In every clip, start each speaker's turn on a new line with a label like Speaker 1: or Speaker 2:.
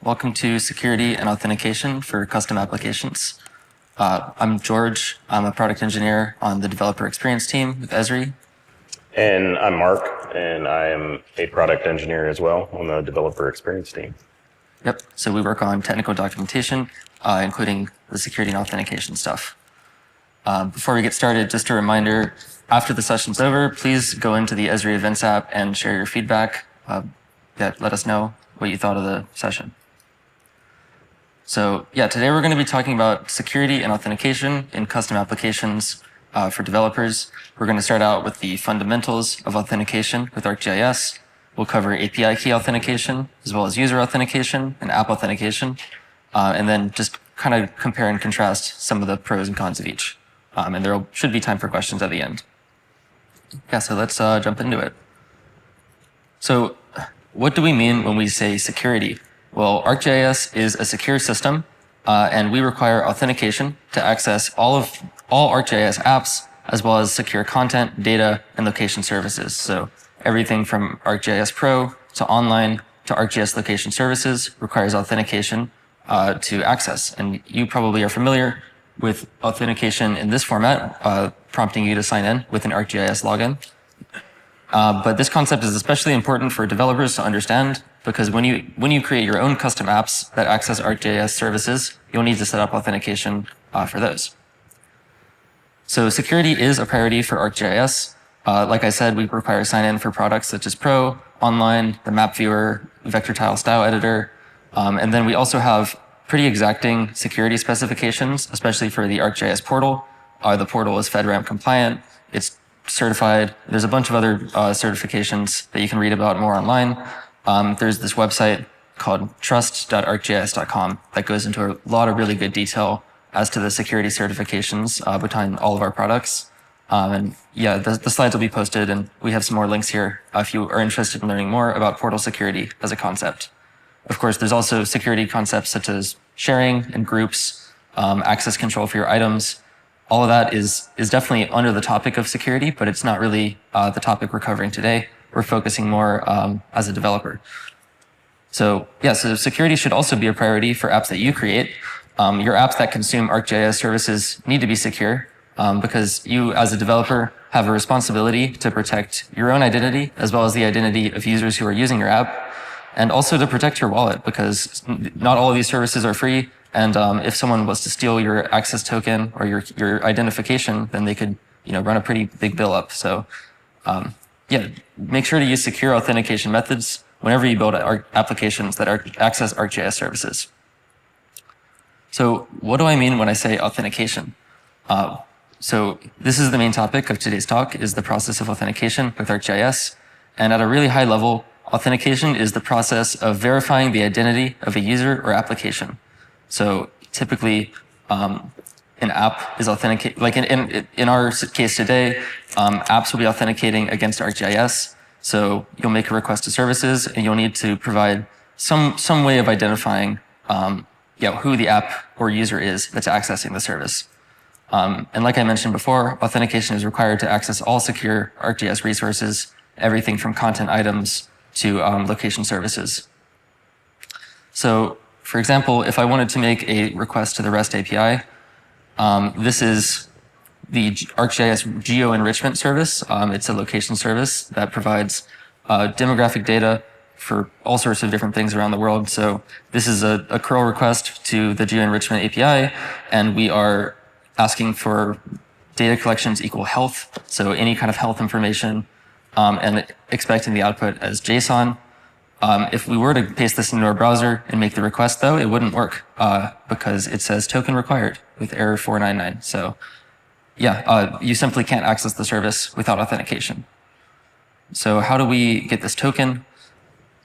Speaker 1: Welcome to Security and Authentication for Custom Applications. I'm George. I'm a product engineer on the developer experience team with Esri.
Speaker 2: And I'm Mark, and I am a product engineer as well on the developer experience team.
Speaker 1: Yep, so we work on technical documentation, including the security and authentication stuff. Before we get started, just a reminder, after the session's over, please go into the Esri Events app and share your feedback. Let us know what you thought of the session. So today we're going to be talking about security and authentication in custom applications for developers. We're going to start out with the fundamentals of authentication with ArcGIS. We'll cover API key authentication, as well as user authentication and app authentication, and then just kind of compare and contrast some of the pros and cons of each. And there should be time for questions at the end. So let's jump into it. So what do we mean when we say security? Well, ArcGIS is a secure system, and we require authentication to access all ArcGIS apps, as well as secure content, data, and location services. So everything from ArcGIS Pro to online to ArcGIS Location Services requires authentication to access. And you probably are familiar with authentication in this format, prompting you to sign in with an ArcGIS login. But this concept is especially important for developers to understand, because when you create your own custom apps that access ArcGIS services, you'll need to set up authentication for those. So security is a priority for ArcGIS. Like I said, we require sign-in for products such as Pro, Online, the Map Viewer, Vector Tile Style Editor, and then we also have pretty exacting security specifications, especially for the ArcGIS portal. The portal is FedRAMP compliant. It's certified. There's a bunch of other certifications that you can read about more online. There's this website called trust.arcgis.com that goes into a lot of really good detail as to the security certifications behind all of our products. The slides will be posted, and we have some more links here if you are interested in learning more about portal security as a concept. Of course, there's also security concepts such as sharing and groups, access control for your items. All of that is definitely under the topic of security, but it's not really the topic we're covering today. We're focusing more as a developer. So security should also be a priority for apps that you create. Your apps that consume ArcGIS services need to be secure because you, as a developer, have a responsibility to protect your own identity as well as the identity of users who are using your app, and also to protect your wallet, because not all of these services are free. And if someone was to steal your access token or your identification, then they could run a pretty big bill up. So make sure to use secure authentication methods whenever you build applications that access ArcGIS services. So what do I mean when I say authentication? So this is the main topic of today's talk, is the process of authentication with ArcGIS. And at a really high level, authentication is the process of verifying the identity of a user or application. So typically, an app is authenticated, like in our case today, apps will be authenticating against ArcGIS. So you'll make a request to services, and you'll need to provide some way of identifying who the app or user is that's accessing the service. And like I mentioned before, authentication is required to access all secure ArcGIS resources, everything from content items to location services. So, for example, if I wanted to make a request to the REST API, this is the ArcGIS Geo-Enrichment Service. It's a location service that provides demographic data for all sorts of different things around the world. So this is a curl request to the Geo-Enrichment API, and we are asking for data collections equal health, so any kind of health information, and expecting the output as JSON. If we were to paste this into our browser and make the request, though, it wouldn't work because it says token required with error 499. So you simply can't access the service without authentication. So how do we get this token?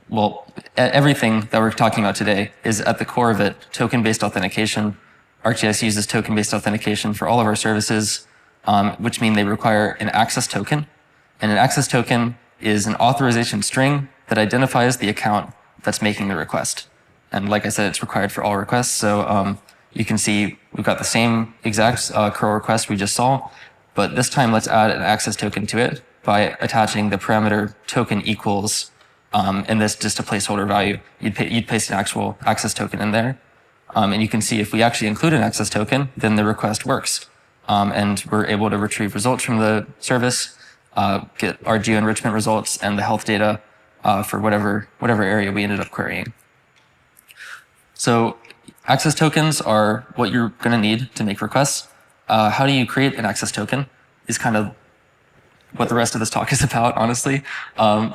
Speaker 1: Well, everything that we're talking about today is at the core of it, token-based authentication. ArcGIS uses token-based authentication for all of our services, which mean they require an access token. And an access token is an authorization string that identifies the account that's making the request. And like I said, it's required for all requests. So you can see we've got the same exact curl request we just saw, but this time let's add an access token to it by attaching the parameter token equals and this just a placeholder value. You'd paste an actual access token in there. And you can see if we actually include an access token, then the request works. And we're able to retrieve results from the service, get our geo-enrichment results and the health data for whatever area we ended up querying. So access tokens are what you're going to need to make requests. How do you create an access token is kind of what the rest of this talk is about, honestly.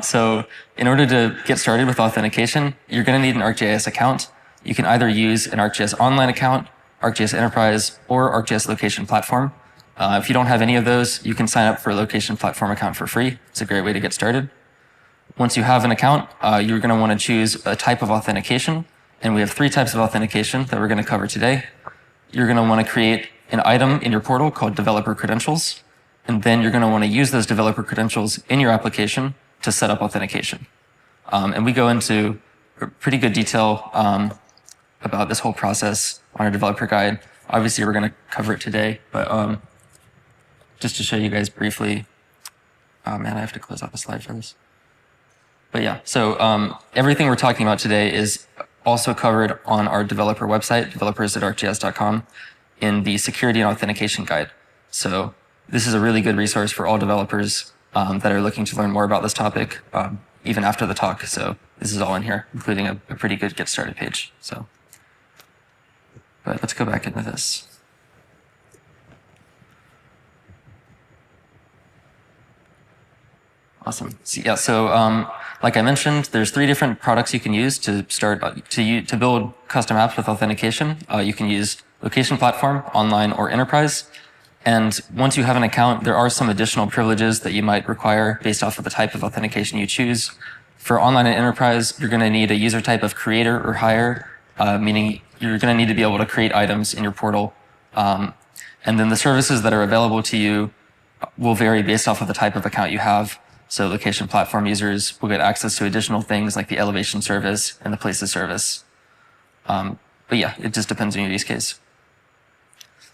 Speaker 1: So in order to get started with authentication, you're going to need an ArcGIS account. You can either use an ArcGIS Online account, ArcGIS Enterprise, or ArcGIS Location Platform. If you don't have any of those, you can sign up for a Location Platform account for free. It's a great way to get started. Once you have an account, you're going to want to choose a type of authentication. And we have 3 types of authentication that we're going to cover today. You're going to want to create an item in your portal called developer credentials. And then you're going to want to use those developer credentials in your application to set up authentication. And we go into pretty good detail about this whole process on our developer guide. Obviously, we're going to cover it today, but just to show you guys briefly, man, I have to close out the slide for this. But yeah, so everything we're talking about today is also covered on our developer website, developers.arcgis.com, in the security and authentication guide. So this is a really good resource for all developers that are looking to learn more about this topic, even after the talk. So this is all in here, including a pretty good get started page. So, but let's go back into this. Awesome. So like I mentioned, there's 3 different products you can use to start to build custom apps with authentication. You can use Location Platform, Online, or Enterprise. And once you have an account, there are some additional privileges that you might require based off of the type of authentication you choose. For Online and Enterprise, you're going to need a user type of creator or hire, meaning you're going to need to be able to create items in your portal. And then the services that are available to you will vary based off of the type of account you have. So Location Platform users will get access to additional things like the elevation service and the places service. But yeah, it just depends on your use case.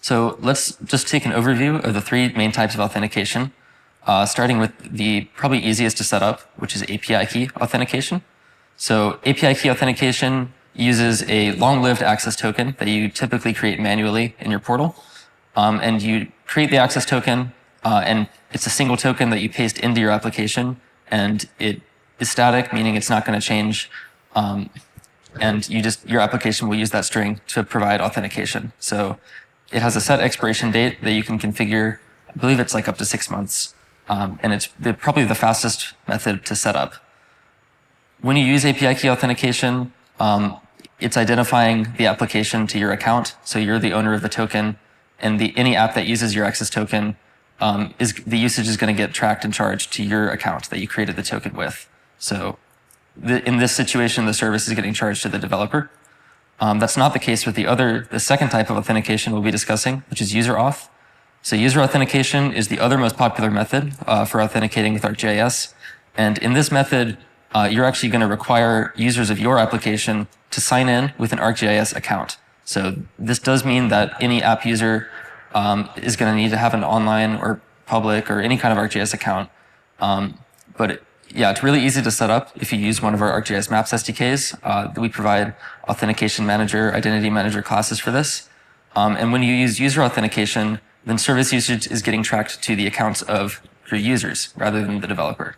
Speaker 1: So let's just take an overview of the 3 main types of authentication, starting with the probably easiest to set up, which is API key authentication. So API key authentication uses a long-lived access token that you typically create manually in your portal. And you create the access token, and it's a single token that you paste into your application, and it is static, meaning it's not going to change. And your application will use that string to provide authentication. So it has a set expiration date that you can configure. I believe it's like up to 6 months. And it's probably the fastest method to set up. When you use API key authentication, it's identifying the application to your account. So you're the owner of the token, and any app that uses your access token, the usage is going to get tracked and charged to your account that you created the token with. So in this situation, the service is getting charged to the developer. That's not the case with the second type of authentication we'll be discussing, which is user auth. So user authentication is the other most popular method for authenticating with ArcGIS. And in this method, you're actually going to require users of your application to sign in with an ArcGIS account. So this does mean that any app user is going to need to have an online or public or any kind of ArcGIS account. It's really easy to set up if you use one of our ArcGIS Maps SDKs. We provide Authentication Manager, Identity Manager classes for this. And when you use user authentication, then service usage is getting tracked to the accounts of your users rather than the developer.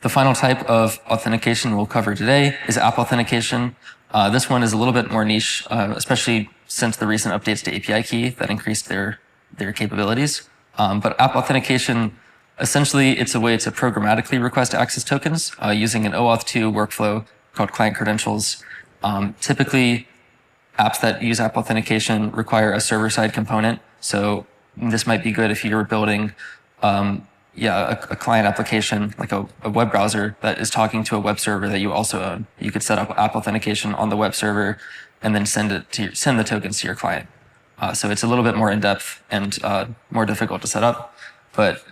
Speaker 1: The final type of authentication we'll cover today is app authentication. This one is a little bit more niche, especially since the recent updates to API key that increased their capabilities. But app authentication, essentially, it's a way to programmatically request access tokens using an OAuth 2 workflow called client credentials. Typically, apps that use app authentication require a server-side component. So this might be good if you're building a client application, like a web browser that is talking to a web server that you also own. You could set up app authentication on the web server and then send the tokens to your client. So it's a little bit more in-depth and more difficult to set up. But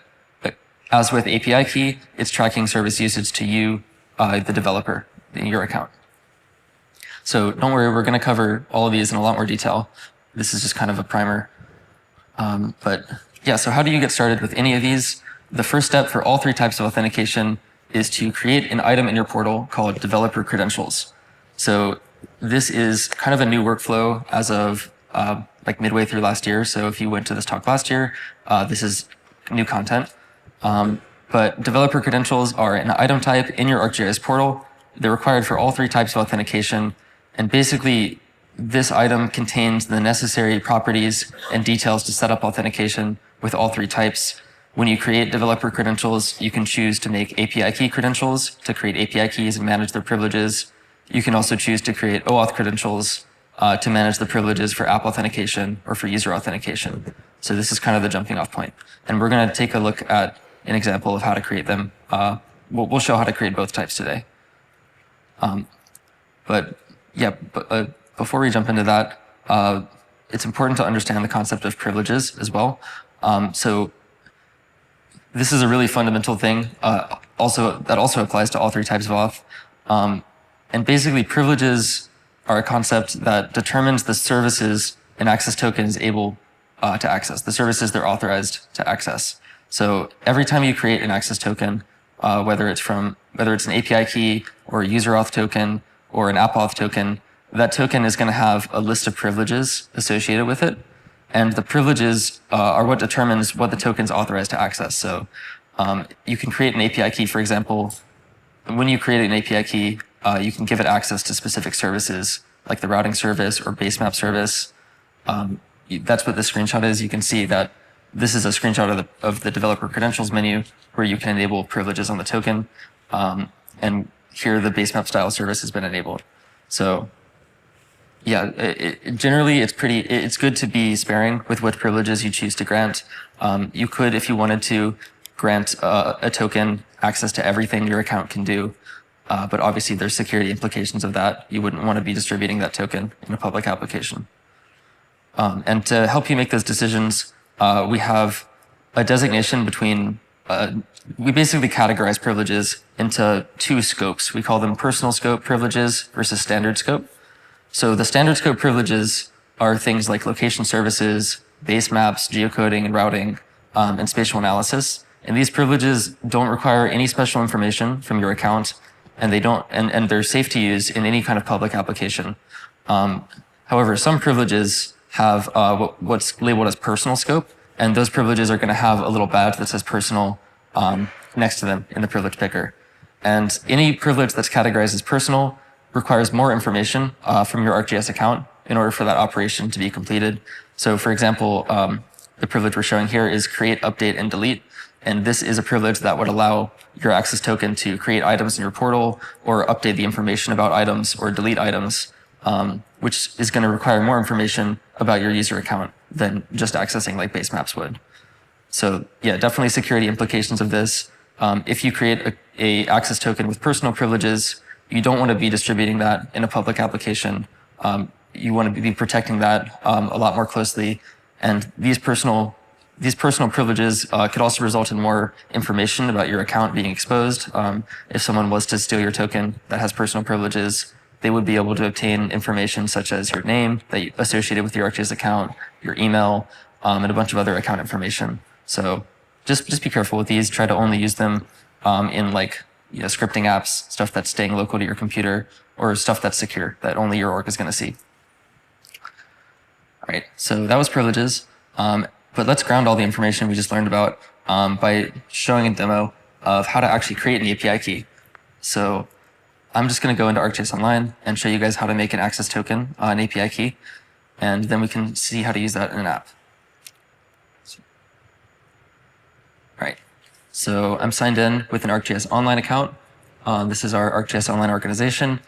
Speaker 1: as with API key, it's tracking service usage to you, the developer, in your account. So don't worry, we're going to cover all of these in a lot more detail. This is just kind of a primer. So how do you get started with any of these? The first step for all 3 types of authentication is to create an item in your portal called developer credentials. So this is kind of a new workflow as of like midway through last year. So if you went to this talk last year, this is new content. But developer credentials are an item type in your ArcGIS portal. They're required for all three types of authentication. And basically, this item contains the necessary properties and details to set up authentication with all three types. When you create developer credentials, you can choose to make API key credentials to create API keys and manage their privileges. You can also choose to create OAuth credentials to manage the privileges for app authentication or for user authentication. So this is kind of the jumping off point. And we're going to take a look at an example of how to create them. We'll show how to create both types today. Before we jump into that, it's important to understand the concept of privileges as well. So this is a really fundamental thing. That also applies to all three types of auth. And basically, privileges are a concept that determines the services an access token is able to access, the services they're authorized to access. So every time you create an access token, whether it's an API key or a user auth token or an app auth token, that token is going to have a list of privileges associated with it. And the privileges are what determines what the token's authorized to access. So you can create an API key, for example. When you create an API key, you can give it access to specific services like the routing service or base map service. That's what this screenshot is. You can see that this is a screenshot of the developer credentials menu where you can enable privileges on the token. And here the base map style service has been enabled. So yeah, generally it's good to be sparing with what privileges you choose to grant. You could, if you wanted to, grant a token access to everything your account can do. But obviously there's security implications of that. You wouldn't want to be distributing that token in a public application. And to help you make those decisions, we have a designation between, we basically categorize privileges into two scopes. We call them personal scope privileges versus standard scope. So the standard scope privileges are things like location services, base maps, geocoding and routing, and spatial analysis. And these privileges don't require any special information from your account, and they're safe to use in any kind of public application. However, some privileges have what's labeled as personal scope, and those privileges are going to have a little badge that says personal next to them in the privilege picker. And any privilege that's categorized as personal requires more information from your ArcGIS account in order for that operation to be completed. So for example, the privilege we're showing here is create, update, and delete. And this is a privilege that would allow your access token to create items in your portal or update the information about items or delete items, which is going to require more information about your user account than just accessing like base maps would. So yeah, definitely security implications of this. If you create a access token with personal privileges, you don't want to be distributing that in a public application. You want to be protecting that a lot more closely. And these personal privileges could also result in more information about your account being exposed. If someone was to steal your token that has personal privileges, they would be able to obtain information such as your name that you associated with your ArcGIS account, your email, and a bunch of other account information. So just be careful with these. Try to only use them in scripting apps, stuff that's staying local to your computer, or stuff that's secure that only your org is going to see. All right, so that was privileges. But let's ground all the information we just learned about by showing a demo of how to actually create an API key. So I'm just going to go into ArcGIS Online and show you guys how to make an access token, an API key, and then we can see how to use that in an app. All right, so I'm signed in with an ArcGIS Online account. This is our ArcGIS Online organization.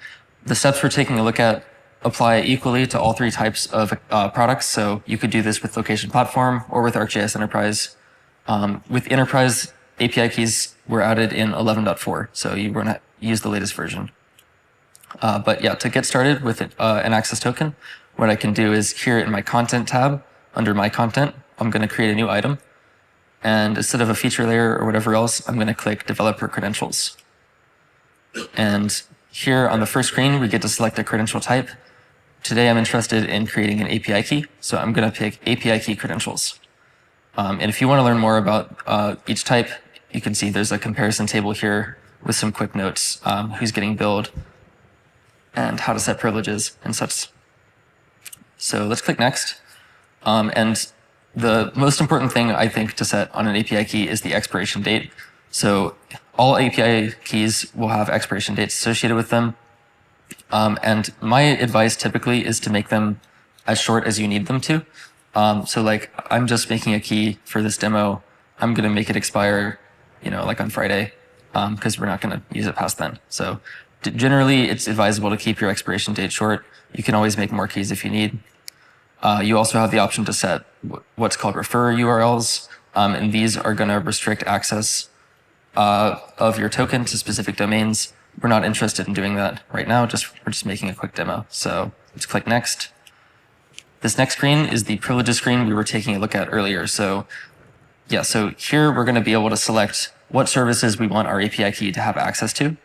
Speaker 1: The steps we're taking a look at apply equally to all three types of products. So you could do this with Location Platform or with ArcGIS Enterprise. With Enterprise, API keys were added in 11.4, so you want to use the latest version. But yeah, to get started with an access token, what I can do is here in my Content tab, under My Content, I'm going to create a new item. And instead of a feature layer or whatever else, I'm going to click Developer Credentials. And here on the first screen, we get to select a credential type. Today, I'm interested in creating an API key, so I'm going to pick API key credentials. And if you want to learn more about each type, you can see there's a comparison table here with some quick notes, who's getting billed and how to set privileges and such. So let's click next. And the most important thing I think to set on an API key is the expiration date. So all API keys will have expiration dates associated with them. And my advice typically is to make them as short as you need them to. So like I'm just making a key for this demo. I'm going to make it expire, like on Friday, because we're not going to use it past then. So generally it's advisable to keep your expiration date short. You can always make more keys if you need. You also have the option to set what's called refer URLs, and these are going to restrict access of your token to specific domains. We're not interested in doing that right now. We're just making a quick demo. So let's click next. This next screen is the privileges screen we were taking a look at earlier. So yeah, so here we're going to be able to select what services we want our API key to have access to.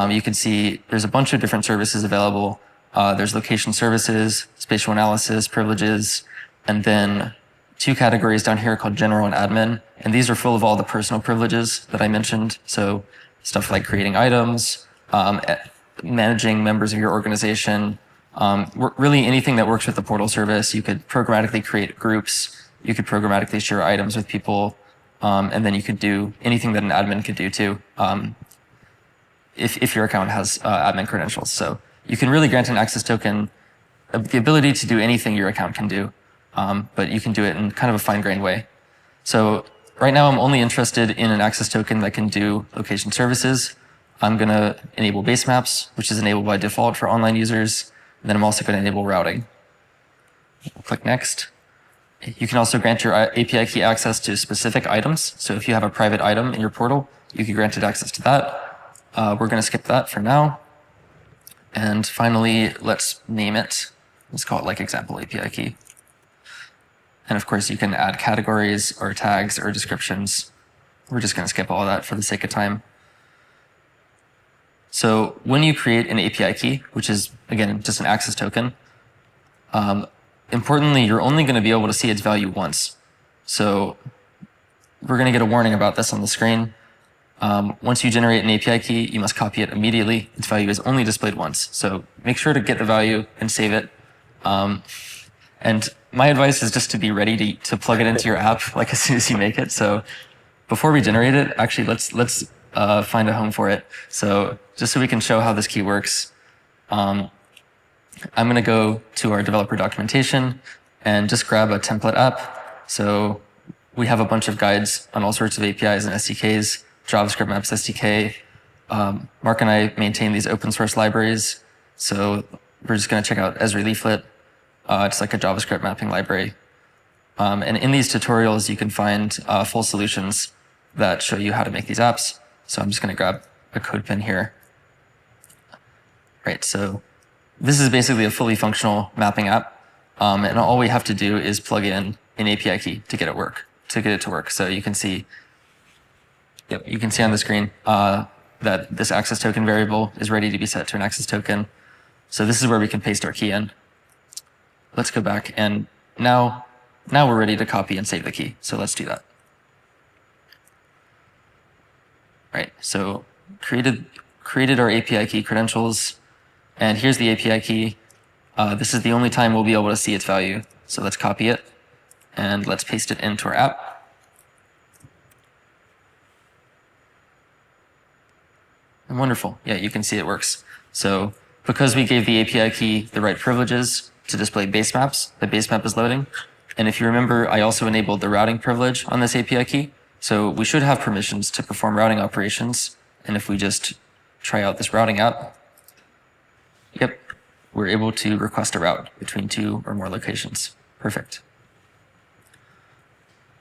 Speaker 1: You can see there's a bunch of different services available. There's location services, spatial analysis, privileges, and then two categories down here called general and admin. And these are full of all the personal privileges that I mentioned. So stuff like creating items, managing members of your organization, really anything that works with the portal service. You could programmatically create groups. You could programmatically share items with people. And then you could do anything that an admin could do too, if your account has admin credentials. So you can really grant an access token the ability to do anything your account can do, but you can do it in kind of a fine-grained way. So right now I'm only interested in an access token that can do location services. I'm going to enable base maps, which is enabled by default for online users. And then I'm also going to enable routing. We'll click next. You can also grant your API key access to specific items. So if you have a private item in your portal, you can grant it access to that. We're going to skip that for now. And finally, let's name it. Let's call it like example API key. And of course, you can add categories or tags or descriptions. We're just going to skip all of that for the sake of time. So when you create an API key, which is, again, just an access token, importantly, you're only going to be able to see its value once. So we're going to get a warning about this on the screen. Once you generate an API key, you must copy it immediately. Its value is only displayed once. So make sure to get the value and save it. And my advice is just to be ready to plug it into your app like as soon as you make it. So before we generate it, actually, let's find a home for it. So just so we can show how this key works, I'm going to go to our developer documentation and just grab a template app. So we have a bunch of guides on all sorts of APIs and SDKs, JavaScript Maps SDK. Mark and I maintain these open source libraries. So we're just going to check out Esri Leaflet. It's like a JavaScript mapping library. And in these tutorials, you can find full solutions that show you how to make these apps. So I'm just going to grab a code pin here. Right, so this is basically a fully functional mapping app. And all we have to do is plug in an API key to get it to work. So you can see, you can see on the screen that this access token variable is ready to be set to an access token. So this is where we can paste our key in. Let's go back, and now we're ready to copy and save the key. So let's do that. Right, so created our API key credentials, and here's the API key. This is the only time we'll be able to see its value. So let's copy it, and let's paste it into our app. And wonderful, yeah, you can see it works. So because we gave the API key the right privileges to display base maps, the base map is loading. And if you remember, I also enabled the routing privilege on this API key. So we should have permissions to perform routing operations. And if we just try out this routing app, yep, we're able to request a route between two or more locations. Perfect.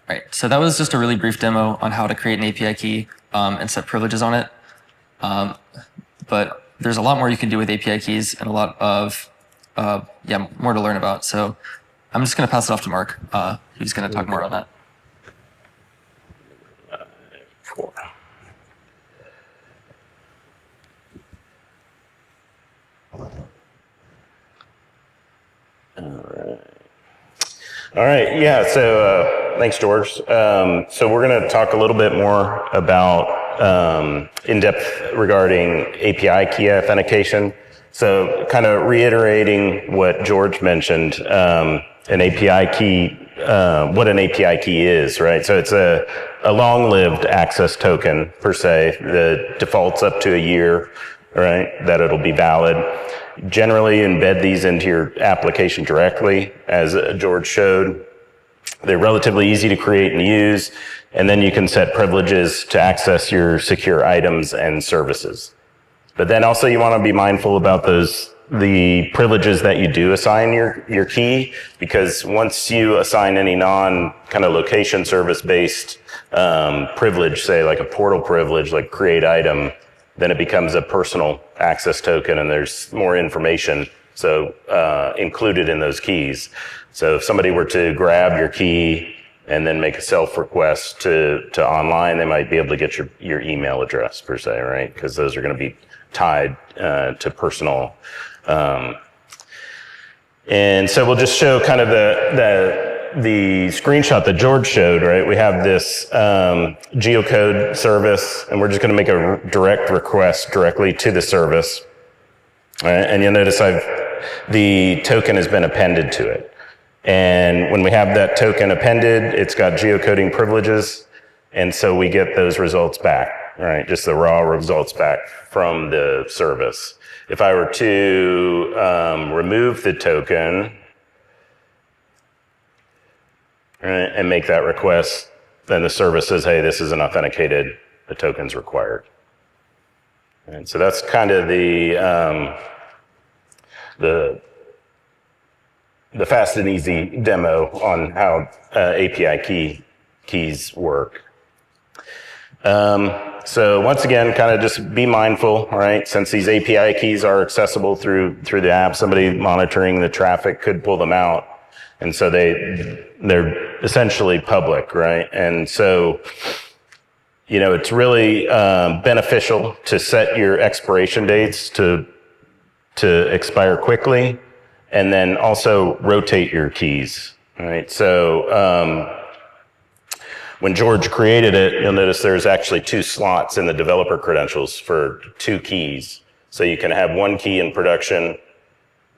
Speaker 1: All right, so that was just a really brief demo on how to create an API key and set privileges on it. But there's a lot more you can do with API keys and a lot of more to learn about. So I'm just going to pass it off to Mark, who's going to talk more on that.
Speaker 2: All right. Yeah. So thanks, George. So we're going to talk a little bit more about in-depth regarding API key authentication. So kind of reiterating what George mentioned, an API key, what an API key is, right? So it's a long-lived access token per se. The default's up to a year, right, that it'll be valid. Generally embed these into your application directly, as George showed. They're relatively easy to create and use, and then you can set privileges to access your secure items and services. But then also you want to be mindful about the privileges that you do assign your key, because once you assign any kind of location service based privilege, say like a portal privilege, like create item, then it becomes a personal access token, and there's more information included in those keys. So if somebody were to grab your key and then make a self request to online, they might be able to get your email address per se, right? Because those are going to be tied to personal. And so we'll just show kind of the screenshot that George showed, right? We have this geocode service, and we're just going to make a direct request directly to the service. Right? And you'll notice the token has been appended to it. And when we have that token appended, it's got geocoding privileges, and so we get those results back, right? Just the raw results back from the service. If I were to remove the token, right, and make that request, then the service says, hey, this isn't authenticated, the token's required. And so that's kind of the fast and easy demo on how API keys work. So once again, kind of just be mindful, right? Since these API keys are accessible through the app, somebody monitoring the traffic could pull them out. And so they're essentially public, right? And so, it's really beneficial to set your expiration dates to expire quickly, and then also rotate your keys, right? So when George created it, you'll notice there's actually 2 slots in the developer credentials for 2 keys. So you can have one key in production,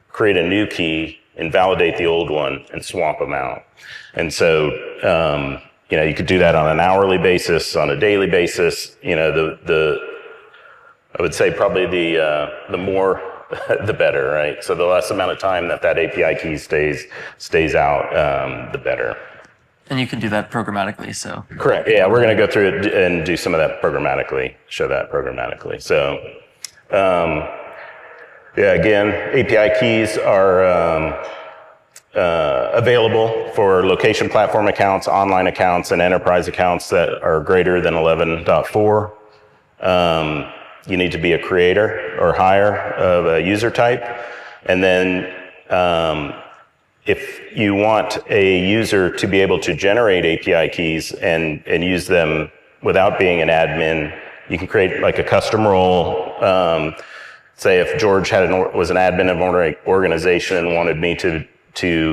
Speaker 2: create a new key, invalidate the old one, and swap them out. And so, you could do that on an hourly basis, on a daily basis. I would say probably the more, the better, right? So the less amount of time that API key stays out, the better.
Speaker 1: And you can do that programmatically, so.
Speaker 2: Correct. Yeah, we're going to go through it and do some of that programmatically, show that programmatically. So, again, API keys are available for location platform accounts, online accounts, and enterprise accounts that are greater than 11.4. You need to be a creator or higher of a user type. And then if you want a user to be able to generate API keys and use them without being an admin, you can create like a custom role. Say if George was an admin of an organization and wanted me to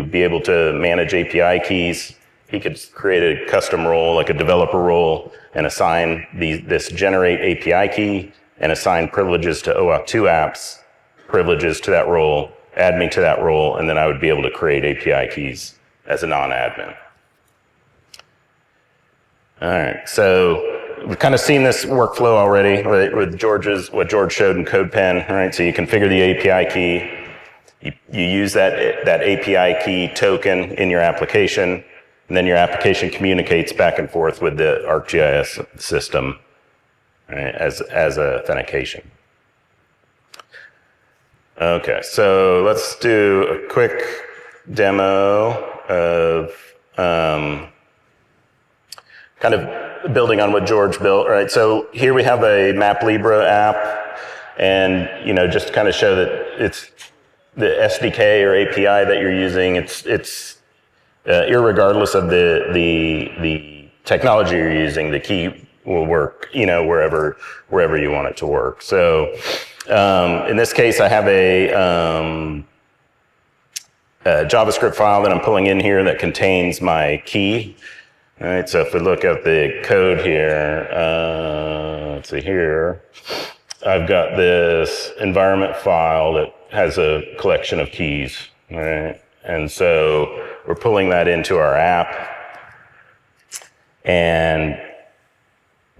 Speaker 2: be able to manage API keys, he could create a custom role, like a developer role, and assign this generate API key and assign privileges to OAuth 2 apps, privileges to that role, add me to that role, and then I would be able to create API keys as a non-admin. All right, so we've kind of seen this workflow already with what George showed in CodePen, right? So you configure the API key, you use that API key token in your application, and then your application communicates back and forth with the ArcGIS system, right, as authentication. Okay, so let's do a quick demo of kind of building on what George built, right? So here we have a MapLibra app, and just to kind of show that it's the SDK or API that you're using. It's irregardless of the technology you're using, the key will work, wherever you want it to work. So in this case, I have a JavaScript file that I'm pulling in here that contains my key. All right, so if we look at the code here, let's see here. I've got this environment file that has a collection of keys, right? And so we're pulling that into our app and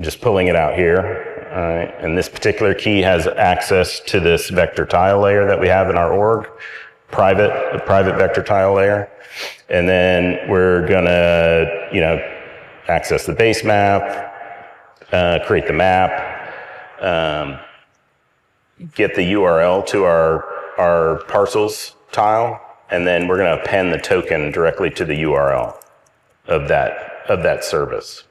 Speaker 2: just pulling it out here, all right? And this particular key has access to this vector tile layer that we have in our org, the private vector tile layer. And then we're gonna, access the base map, create the map, get the URL to our parcels tile, and then we're going to append the token directly to the URL of that service.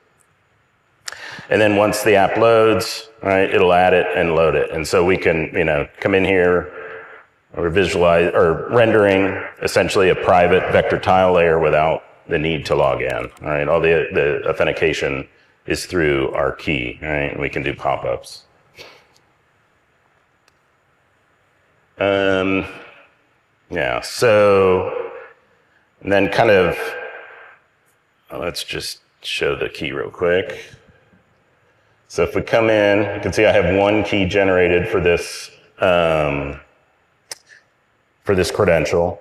Speaker 2: And then once the app loads, right, it'll add it and load it. And so we can, come in here, or visualize, or rendering essentially a private vector tile layer without the need to log in. All right, all the authentication is through our key, right? And we can do pop-ups. Yeah, so and then kind of, let's just show the key real quick. So if we come in, you can see I have one key generated for this credential.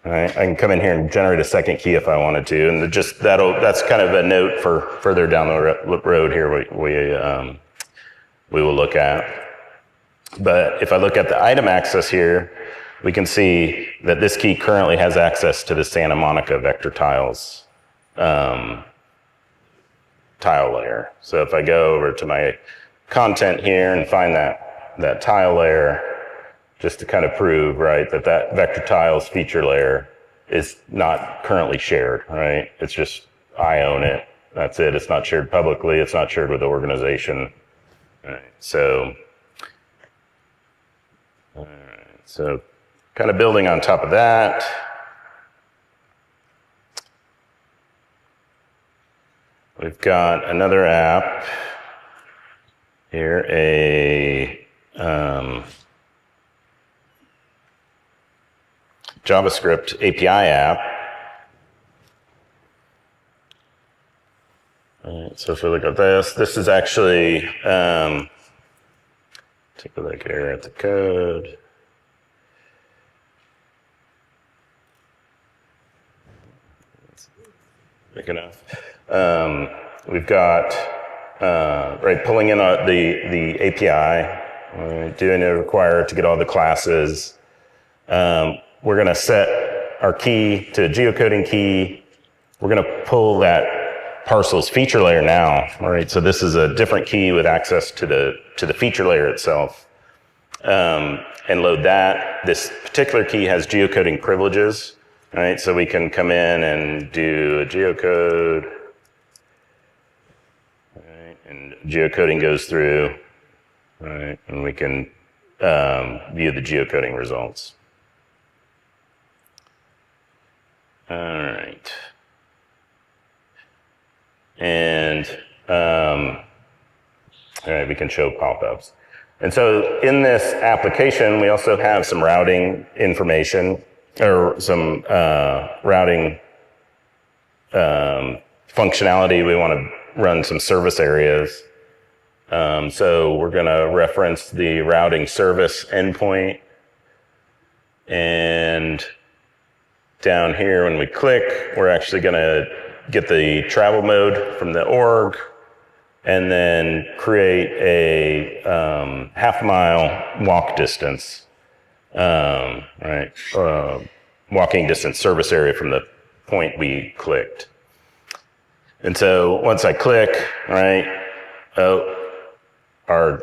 Speaker 2: All right, I can come in here and generate a second key if I wanted to, and that's kind of a note for further down the road here we will look at. But if I look at the item access here, we can see that this key currently has access to the Santa Monica vector tiles tile layer. So if I go over to my content here and find that tile layer, just to kind of prove, right, that vector tiles feature layer is not currently shared, right? It's just, I own it. That's it. It's not shared publicly. It's not shared with the organization. All right. So kind of building on top of that, we've got another app here, a JavaScript API app. All right, so if we look at this is actually, take a look here at the code. Big enough. We've got, pulling in the API, doing a require to get all the classes. We're going to set our key to a geocoding key. We're going to pull that parcels feature layer now. All right, so this is a different key with access to the feature layer itself, and load that. This particular key has geocoding privileges. All right, so we can come in and do a geocode. All right, and geocoding goes through. All right, and we can view the geocoding results. All right. And, all right, we can show pop-ups. And so in this application, we also have some routing information, or some routing functionality. We want to run some service areas. So we're going to reference the routing service endpoint. And down here, when we click, we're actually going to get the travel mode from the org, and then create a half-mile walk distance, walking distance service area from the point we clicked. And so once I click, our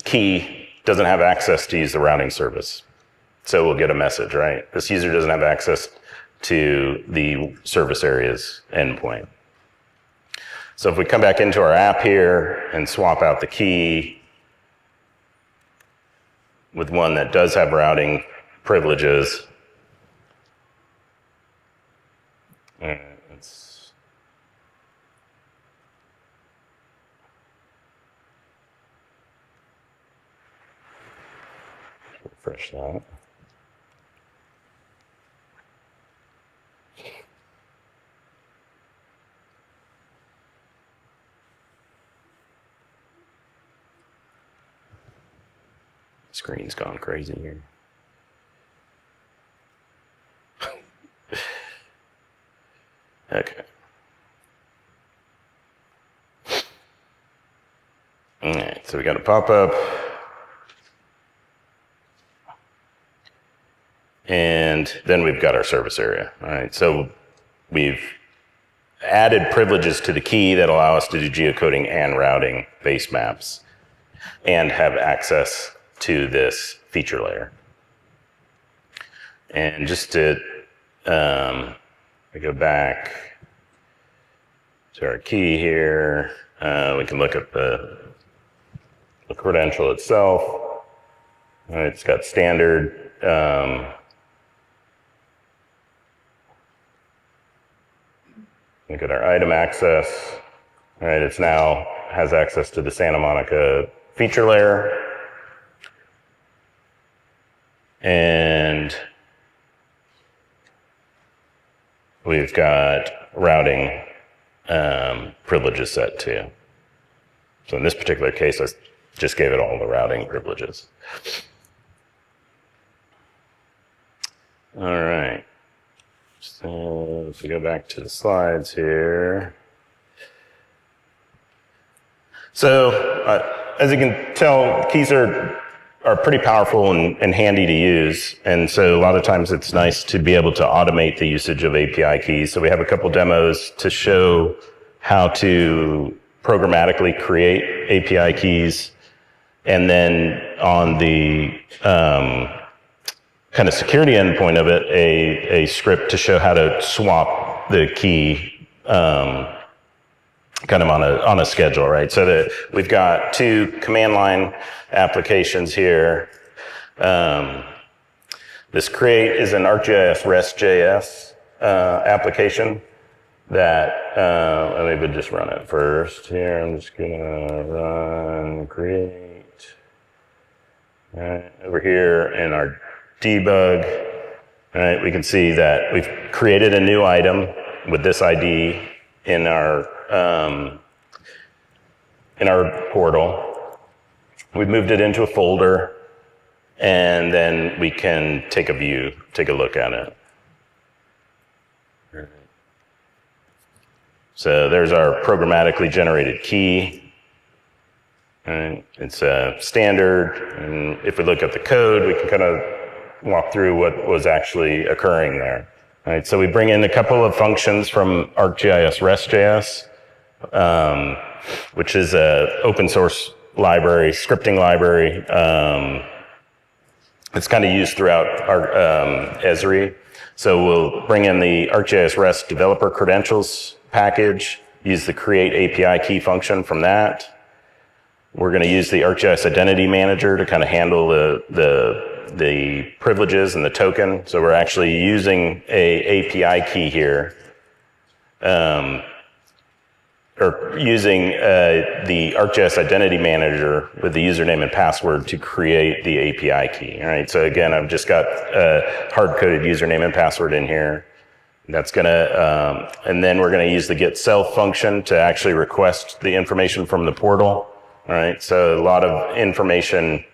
Speaker 2: key doesn't have access to use the routing service. So we'll get a message, right? This user doesn't have access to the service area's endpoint. So if we come back into our app here and swap out the key with one that does have routing privileges, let's refresh that. Screen's gone crazy here. Okay. All right, so we got a pop-up. And then we've got our service area. All right, so we've added privileges to the key that allow us to do geocoding and routing base maps and have access to this feature layer. And just to go back to our key here, we can look at the credential itself. All right, it's got standard. Look at our item access. All right, it's now has access to the Santa Monica feature layer. And we've got routing privileges set too. So in this particular case, I just gave it all the routing privileges. All right. So if we go back to the slides here. So as you can tell, keys are pretty powerful and handy to use. And so a lot of times it's nice to be able to automate the usage of API keys. So we have a couple demos to show how to programmatically create API keys. And then on the kind of security endpoint of it, a script to show how to swap the key kind of on a schedule, right? So that we've got two command line applications here. This create is an ArcGIS REST.js application that, let me just run it first here. I'm just gonna run create. All right, over here in our debug, all right, we can see that we've created a new item with this ID in our portal. We've moved it into a folder, and then we can take a look at it. So there's our programmatically generated key. And it's a standard, and if we look at the code, we can kind of walk through what was actually occurring there. All right, so we bring in a couple of functions from ArcGIS REST.js, which is an open source library, scripting library. It's kind of used throughout our Esri. So we'll bring in the ArcGIS REST developer credentials package, use the create API key function from that. We're going to use the ArcGIS Identity Manager to kind of handle the privileges and the token. So we're actually using a API key here, or using the ArcGIS Identity Manager with the username and password to create the API key. All right. So again, I've just got a hard-coded username and password in here. That's gonna, and then we're going to use the get self function to actually request the information from the portal. All right, so a lot of information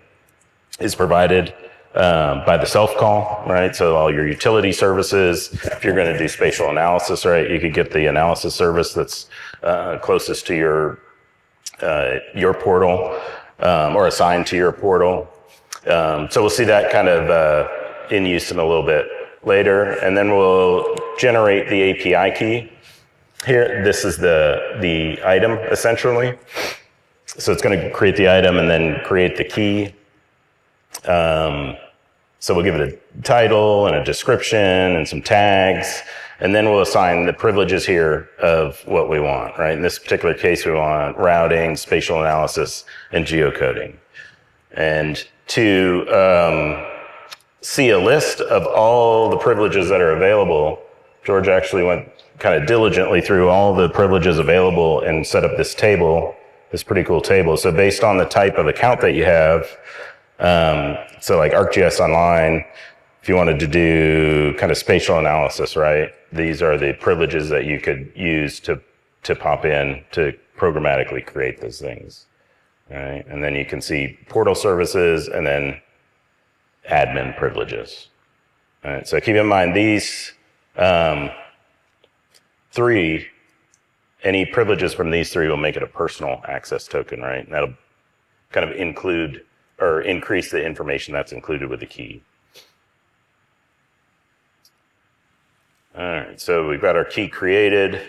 Speaker 2: is provided by the self call, right? So all your utility services, if you're going to do spatial analysis, right, you could get the analysis service that's closest to your portal or assigned to your portal. So we'll see that kind of in use in a little bit later, and then we'll generate the API key. Here, this is the item essentially. So it's going to create the item and then create the key. So we'll give it a title and a description and some tags, and then we'll assign the privileges here of what we want, right? In this particular case, we want routing, spatial analysis, and geocoding. And to see a list of all the privileges that are available, George actually went kind of diligently through all the privileges available and set up this table. This pretty cool table. So based on the type of account that you have, so like ArcGIS Online, if you wanted to do kind of spatial analysis, right? These are the privileges that you could use to pop in to programmatically create those things, right? And then you can see portal services and then admin privileges. All right, so keep in mind these three, any privileges from these three will make it a personal access token, right? And that'll kind of include or increase the information that's included with the key. All right, so we've got our key created.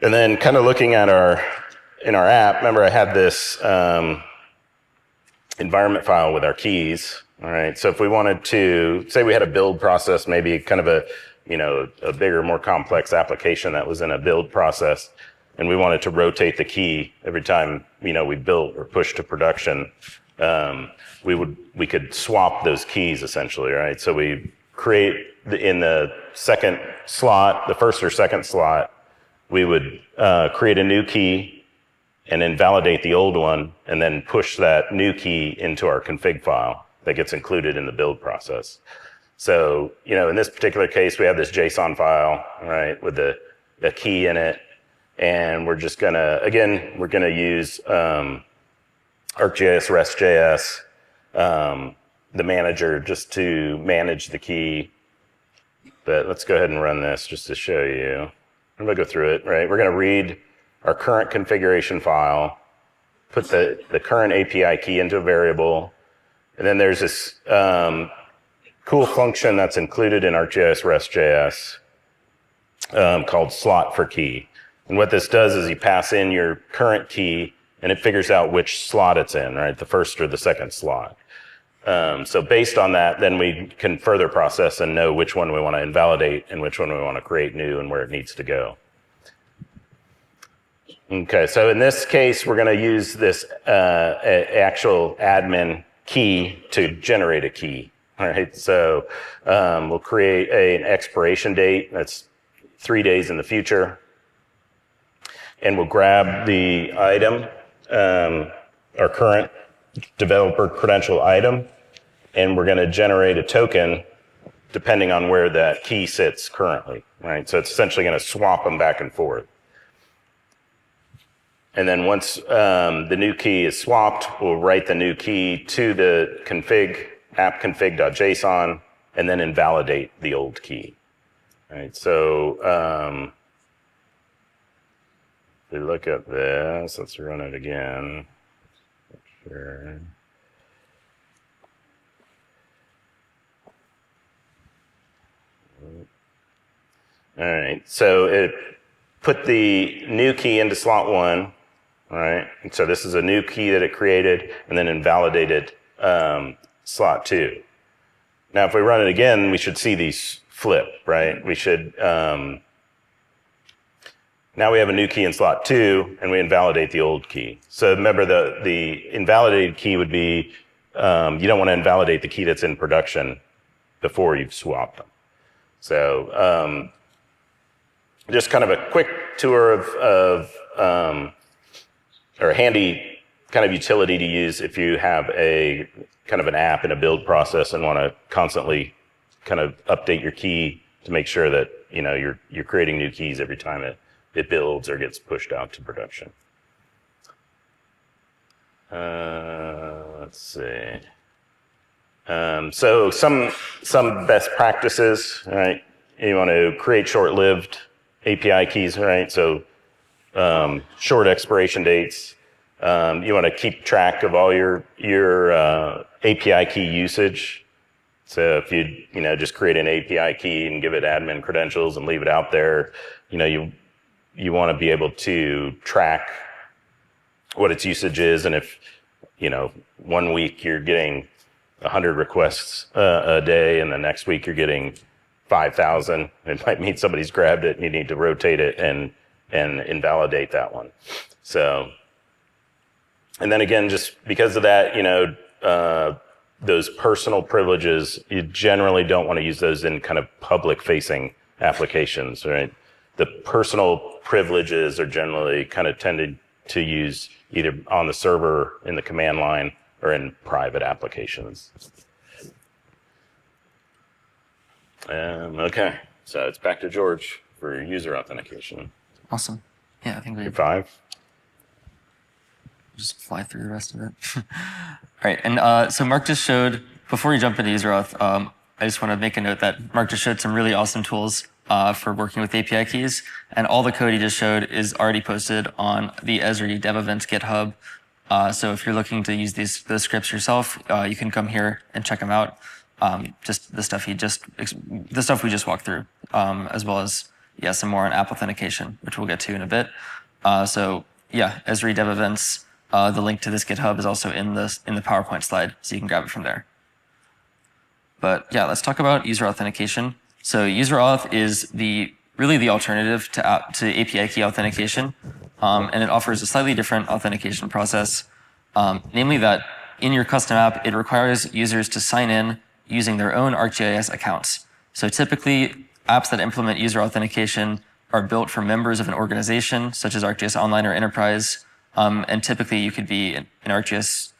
Speaker 2: And then kind of looking at in our app, remember I had this environment file with our keys. All right, so if we wanted to, say we had a build process, maybe kind of a bigger, more complex application that was in a build process, and we wanted to rotate the key every time, we built or pushed to production, we could swap those keys essentially, right? So we create in the second slot, the first or second slot, we would create a new key and then validate the old one and then push that new key into our config file that gets included in the build process. So, in this particular case, we have this JSON file, right, with the key in it. And we're just we're gonna use ArcGIS REST.js, the manager, just to manage the key. But let's go ahead and run this just to show you. I'm gonna go through it, right? We're gonna read our current configuration file, put the current API key into a variable, and then there's this cool function that's included in ArcGIS REST.js called slot for key. And what this does is you pass in your current key and it figures out which slot it's in, right? The first or the second slot. So based on that, then we can further process and know which one we want to invalidate and which one we want to create new and where it needs to go. Okay, so in this case, we're going to use this actual admin key to generate a key. All right, so we'll create an expiration date that's 3 days in the future. And we'll grab the item, our current developer credential item, and we're going to generate a token depending on where that key sits currently, right? So it's essentially going to swap them back and forth. And then once the new key is swapped, we'll write the new key to the config, appconfig.json, and then invalidate the old key. All right, so if we look at this, let's run it again. Sure. All right, so it put the new key into slot 1, all right? And so this is a new key that it created and then invalidated slot 2. Now, if we run it again, we should see these flip, right? We should, now we have a new key in slot 2 and we invalidate the old key. So remember the invalidated key would be, you don't want to invalidate the key that's in production before you've swapped them. So, just kind of a quick tour of or a handy kind of utility to use if you have a kind of an app in a build process and want to constantly kind of update your key to make sure that, you're creating new keys every time it builds or gets pushed out to production. Let's see. So some best practices, right? You want to create short-lived API keys, right? So short expiration dates. You want to keep track of all your API key usage. So if you just create an API key and give it admin credentials and leave it out there, you want to be able to track what its usage is, and if 1 week you're getting 100 requests a day, and the next week you're getting 5,000. It might mean somebody's grabbed it and you need to rotate it and invalidate that one. So, and then again, just because of that, those personal privileges, you generally don't want to use those in kind of public facing applications, right? The personal privileges are generally kind of tended to use either on the server in the command line or in private applications. Okay, so it's back to George for user authentication.
Speaker 1: Awesome. Yeah, I think
Speaker 2: You're 5.
Speaker 1: just fly through the rest of it. All right, and so Mark just showed, before we jump into user auth, I just want to make a note that Mark just showed some really awesome tools for working with API keys, and all the code he just showed is already posted on the Esri dev events GitHub. So if you're looking to use those scripts yourself, you can come here and check them out. Just the stuff we just walked through, as well as some more on app authentication, which we'll get to in a bit. So yeah, Esri dev events. The link to this GitHub is also in the PowerPoint slide, so you can grab it from there. But yeah, let's talk about user authentication. So user auth is really the alternative to API key authentication, and it offers a slightly different authentication process, namely that in your custom app, it requires users to sign in using their own ArcGIS accounts. So typically, apps that implement user authentication are built for members of an organization, such as ArcGIS Online or Enterprise, and typically you could be an ArcGIS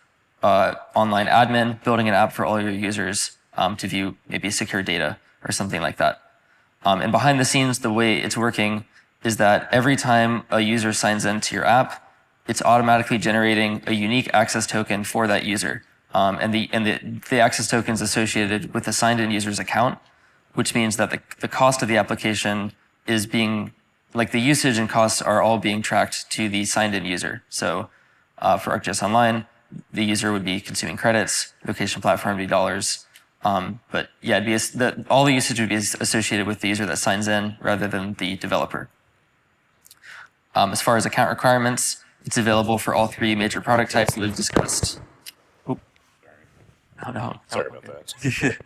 Speaker 1: Online admin building an app for all your users to view maybe secure data or something like that. And behind the scenes, the way it's working is that every time a user signs into your app, it's automatically generating a unique access token for that user. And the access token is associated with the signed in user's account, which means that the cost of the application is being, like the usage and costs are all being tracked to the signed in user. So for ArcGIS Online, the user would be consuming credits, location platform would be dollars. But yeah, all the usage would be associated with the user that signs in rather than the developer. As far as account requirements, it's available for all three major product types that we've discussed. Oop. Oh no.
Speaker 2: Sorry about that.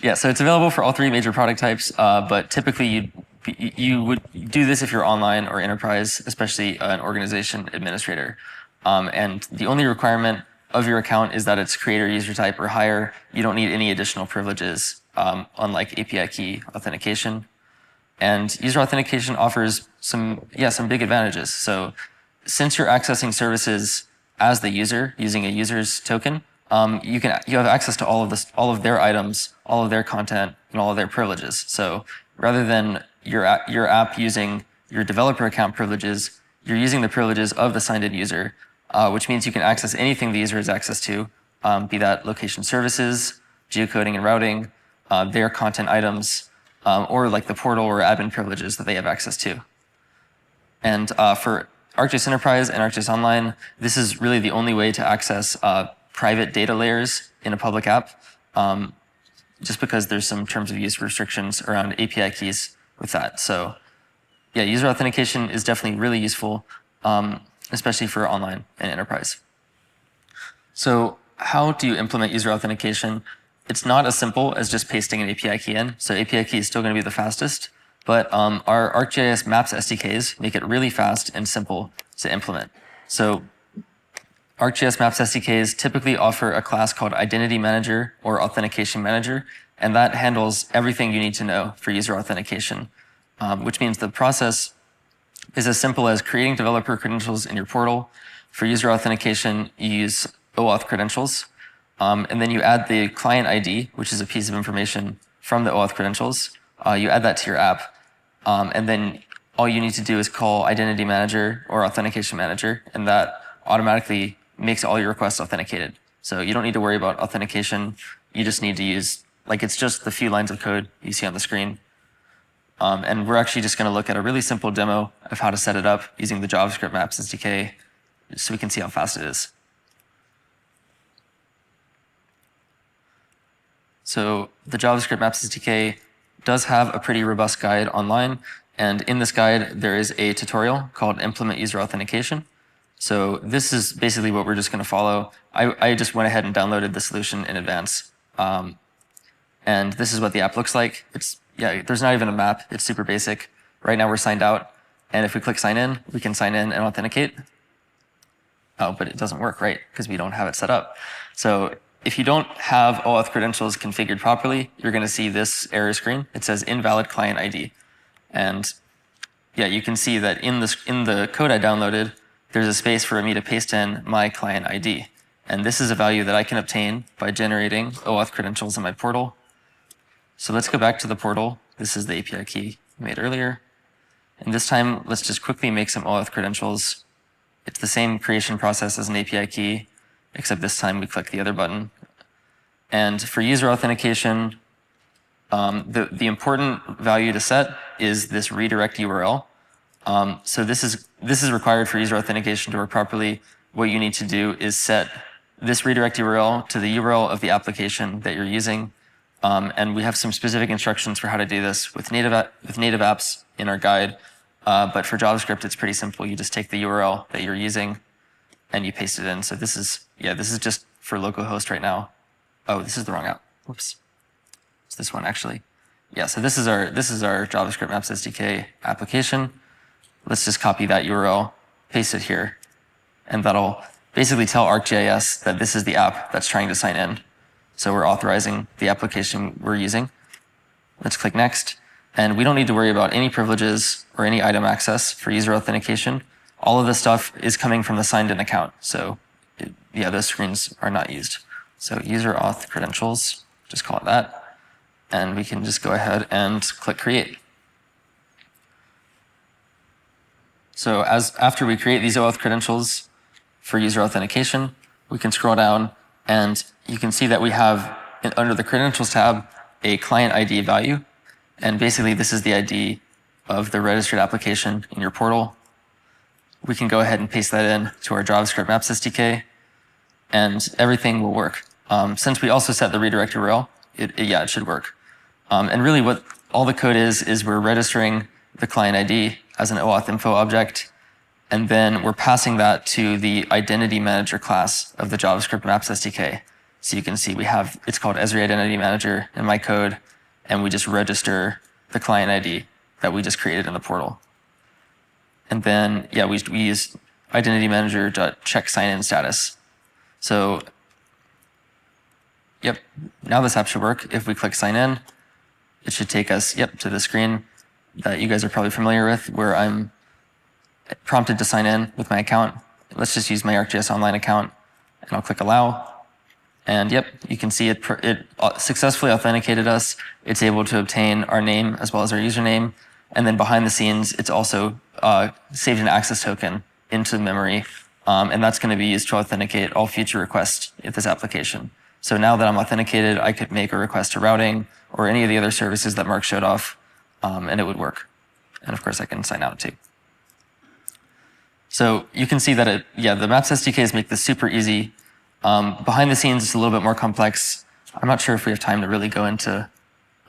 Speaker 1: Yeah, so it's available for all three major product types, but typically you would do this if you're online or enterprise, especially an organization administrator. And the only requirement of your account is that it's creator user type or higher. You don't need any additional privileges, unlike API key authentication. And user authentication offers some big advantages. So since you're accessing services as the user using a user's token, you have access to all of their items, all of their content, and all of their privileges. So rather than your app using your developer account privileges, you're using the privileges of the signed in user, which means you can access anything the user has access to, be that location services, geocoding and routing, their content items, or like the portal or admin privileges that they have access to. And for ArcGIS Enterprise and ArcGIS Online, this is really the only way to access private data layers in a public app, just because there's some terms of use restrictions around API keys with that. So yeah, user authentication is definitely really useful, especially for online and enterprise. So how do you implement user authentication? It's not as simple as just pasting an API key in. So API key is still going to be the fastest, but our ArcGIS Maps SDKs make it really fast and simple to implement. So ArcGIS Maps SDKs typically offer a class called Identity Manager or Authentication Manager, and that handles everything you need to know for user authentication, which means the process is as simple as creating developer credentials in your portal. For user authentication, you use OAuth credentials, and then you add the client ID, which is a piece of information from the OAuth credentials. You add that to your app, and then all you need to do is call Identity Manager or Authentication Manager, and that automatically makes all your requests authenticated. So you don't need to worry about authentication. You just need to use, it's just the few lines of code you see on the screen. And we're actually just going to look at a really simple demo of how to set it up using the JavaScript Maps SDK so we can see how fast it is. So the JavaScript Maps SDK does have a pretty robust guide online. And in this guide, there is a tutorial called Implement User Authentication. So this is basically what we're just going to follow. I just went ahead and downloaded the solution in advance. And this is what the app looks like. There's not even a map. It's super basic. Right now we're signed out. And if we click sign in, we can sign in and authenticate. Oh, but it doesn't work, right? Because we don't have it set up. So if you don't have OAuth credentials configured properly, you're going to see this error screen. It says invalid client ID. And yeah, you can see that in the code I downloaded, there's a space for me to paste in my client ID. And this is a value that I can obtain by generating OAuth credentials in my portal. So let's go back to the portal. This is the API key we made earlier. And this time, let's just quickly make some OAuth credentials. It's the same creation process as an API key, except this time we click the other button. And for user authentication, the important value to set is this redirect URL. So this is required for user authentication to work properly. What you need to do is set this redirect URL to the URL of the application that you're using. And we have some specific instructions for how to do this with native apps in our guide. But for JavaScript, it's pretty simple. You just take the URL that you're using and you paste it in. So this is just for localhost right now. Oh, this is the wrong app. Whoops. It's this one actually. Yeah, so this is our JavaScript Maps SDK application. Let's just copy that URL, paste it here, and that'll basically tell ArcGIS that this is the app that's trying to sign in. So we're authorizing the application we're using. Let's click next. And we don't need to worry about any privileges or any item access for user authentication. All of this stuff is coming from the signed in account. So those screens are not used. So user auth credentials, just call it that. And we can just go ahead and click create. So after we create these OAuth credentials for user authentication, we can scroll down and you can see that we have, under the credentials tab, a client ID value. And basically this is the ID of the registered application in your portal. We can go ahead and paste that in to our JavaScript Maps SDK and everything will work. Since we also set the redirect URL, it should work. And really what all the code is we're registering the client ID as an OAuth info object, and then we're passing that to the identity manager class of the JavaScript Maps SDK. So you can see it's called Esri Identity Manager in my code, and we just register the client ID that we just created in the portal. And then, we use identity manager.check sign-in status. So, now this app should work. If we click sign in, it should take us, to the screen that you guys are probably familiar with, where I'm prompted to sign in with my account. Let's just use my ArcGIS Online account, and I'll click allow. And you can see it successfully authenticated us. It's able to obtain our name as well as our username. And then behind the scenes, it's also saved an access token into memory. And that's going to be used to authenticate all future requests in this application. So now that I'm authenticated, I could make a request to routing or any of the other services that Mark showed off, and it would work. And of course, I can sign out too. So you can see that the Maps SDKs make this super easy. Behind the scenes, it's a little bit more complex. I'm not sure if we have time to really go into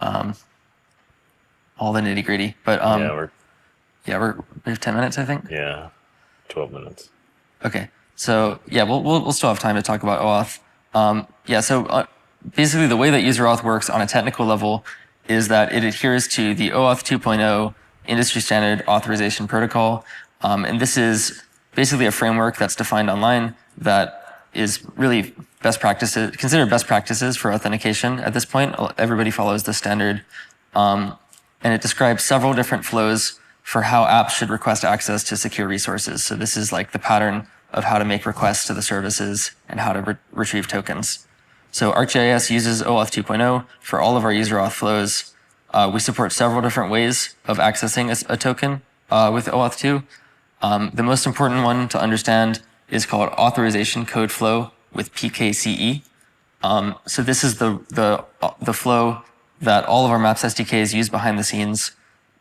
Speaker 1: all the nitty gritty, but we have 10 minutes, I think.
Speaker 2: Yeah, 12 minutes.
Speaker 1: Okay, so we'll still have time to talk about OAuth. Basically the way that user auth works on a technical level is that it adheres to the OAuth 2.0 industry standard authorization protocol. And this is basically a framework that's defined online that is really considered best practices for authentication at this point. Everybody follows the standard. And it describes several different flows for how apps should request access to secure resources. So this is like the pattern of how to make requests to the services and how to retrieve tokens. So ArcGIS uses OAuth 2.0 for all of our user auth flows. We support several different ways of accessing a token with OAuth 2. The most important one to understand is called authorization code flow with PKCE. So this is the flow that all of our Maps SDKs use behind the scenes.